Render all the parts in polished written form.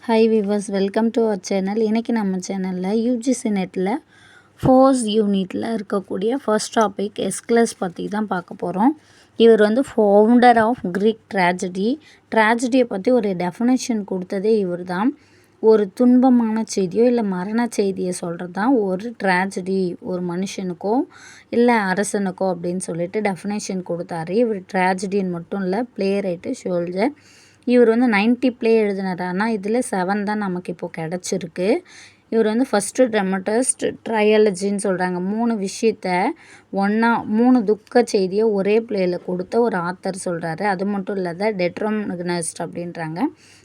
Hi viewers, welcome to our channel. இன்றைக்கி நம்ம சேனலில் யூஜிசி நெட்டில் ஃபோர்ஸ் யூனிட்டில் இருக்கக்கூடிய ஃபர்ஸ்ட் டாபிக் எஸ்கிலஸ் பற்றி தான் பார்க்க போகிறோம். இவர் வந்து ஃபவுண்டர் ஆஃப் கிரீக் ட்ராஜடியை பற்றி ஒரு டெஃபினேஷன் கொடுத்ததே இவர் தான். ஒரு துன்பமான செய்தியோ இல்லை மரண செய்தியை சொல்கிறது தான் ஒரு ட்ராஜடி, ஒரு மனுஷனுக்கோ இல்லை அரசனுக்கோ அப்படின்னு சொல்லிட்டு டெஃபினேஷன் கொடுத்தாரு. இவர் ட்ராஜடின்னு மட்டும் இல்லை, பிளே ரைட்டு, ஷோல்ஜர். இவர் வந்து 90 ப்ளே எழுதினார். ஆனால் இதில் 7 தான் நமக்கு இப்போது கிடச்சிருக்கு. இவர் வந்து ஃபஸ்ட்டு ட்ரமட்டிஸ்ட் ட்ரையாலஜின்னு சொல்கிறாங்க. 3 விஷயத்த 3 துக்க செய்தியை ஒரே பிளேயில் கொடுத்த ஒரு ஆத்தர் சொல்கிறாரு. அது மட்டும் இல்லாத டெட்ரோனஸ்ட் அப்படின்றாங்க.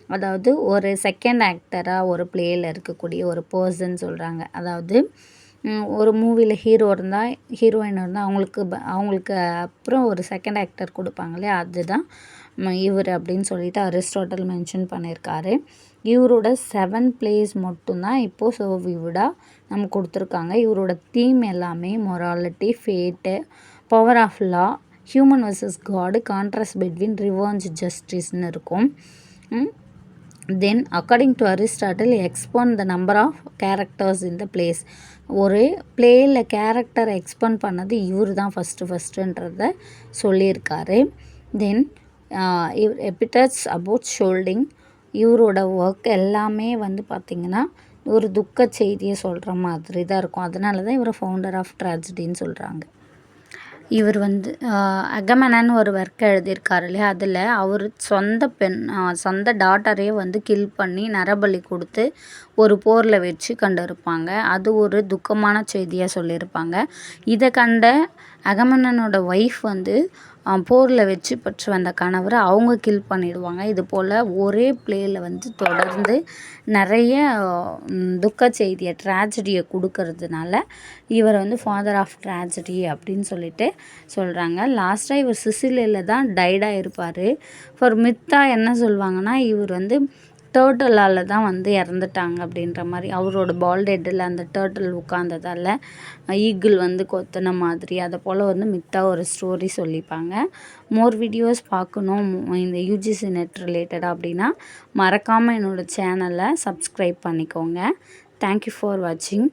அதாவது ஒரு செகண்ட் ஆக்டராக ஒரு பிளேயில் இருக்கக்கூடிய ஒரு பர்சன் சொல்கிறாங்க. அதாவது ஒரு மூவியில் ஹீரோ இருந்தால், ஹீரோயின் இருந்தால் அவங்களுக்கு அப்புறம் ஒரு செகண்ட் ஆக்டர் கொடுப்பாங்க இல்லையா, அதுதான் இவர் அப்படின்னு சொல்லிட்டு அரிஸ்டாட்டில் மென்ஷன் பண்ணியிருக்காரு. இவரோட 7 பிளேஸ் மட்டும்தான் இப்போது சர்விவ்டாக நம்ம கொடுத்துருக்காங்க. இவரோட தீம் எல்லாமே morality, fate, power of law, human versus god, contrast between revenge, ஜஸ்டிஸ்னு இருக்கும். Then according to Aristotle expand the number of characters in the plays. ஒரு பிளேயில் கேரக்டரை எக்ஸ்போன் பண்ணது இவர் தான் ஃபஸ்ட்டுன்றத சொல்லியிருக்காரு. Then epithets about scolding. இவரோட ஒர்க் எல்லாமே வந்து பார்த்திங்கன்னா ஒரு துக்க செய்தியை சொல்கிற மாதிரி தான் இருக்கும். அதனால தான் இவர் ஃபவுண்டர் ஆஃப் ட்ராஜடின்னு சொல்கிறாங்க. இவர் வந்து அகமெனன்னு ஒரு ஒர்க் எழுதியிருக்காரு இல்லையா, அதில் அவர் சொந்த டாட்டரே வந்து கில் பண்ணி நரபலி கொடுத்து ஒரு போரில் வச்சு கண்டிருப்பாங்க. அது ஒரு துக்கமான செய்தியாக சொல்லியிருப்பாங்க. இதை கண்ட அகமெனனோட ஒய்ஃப் வந்து போரில் வச்சு பெற்று வந்த கணவரை அவங்க கில் பண்ணிடுவாங்க. இது போல் ஒரே பிளேயில் வந்து தொடர்ந்து நிறைய துக்க செய்தியை, ட்ராஜடியை கொடுக்கறதுனால இவர் வந்து ஃபாதர் ஆஃப் ட்ராஜடி அப்படின்னு சொல்லிட்டு சொல்கிறாங்க. லாஸ்ட்டாக இவர் சிசிலியில் தான் டைடாக இருப்பார். ஃபார் மித்தாக என்ன சொல்லுவாங்கன்னா, இவர் வந்து டேர்ட்டலால் தான் வந்து இறந்துட்டாங்க அப்படின்ற மாதிரி. அவரோட பால்டெட்டில் அந்த டேர்ட்டில் உட்கார்ந்ததால் ஈகிள் வந்து கொத்தின மாதிரி, அதை போல் வந்து மித்தாக ஒரு ஸ்டோரி சொல்லிப்பாங்க. மோர் வீடியோஸ் பார்க்கணும் இந்த யூஜிசி நெட் ரிலேட்டடாக அப்படின்னா மறக்காமல் என்னோடய சேனலை சப்ஸ்கிரைப் பண்ணிக்கோங்க. தேங்க்யூ ஃபார் வாட்சிங்.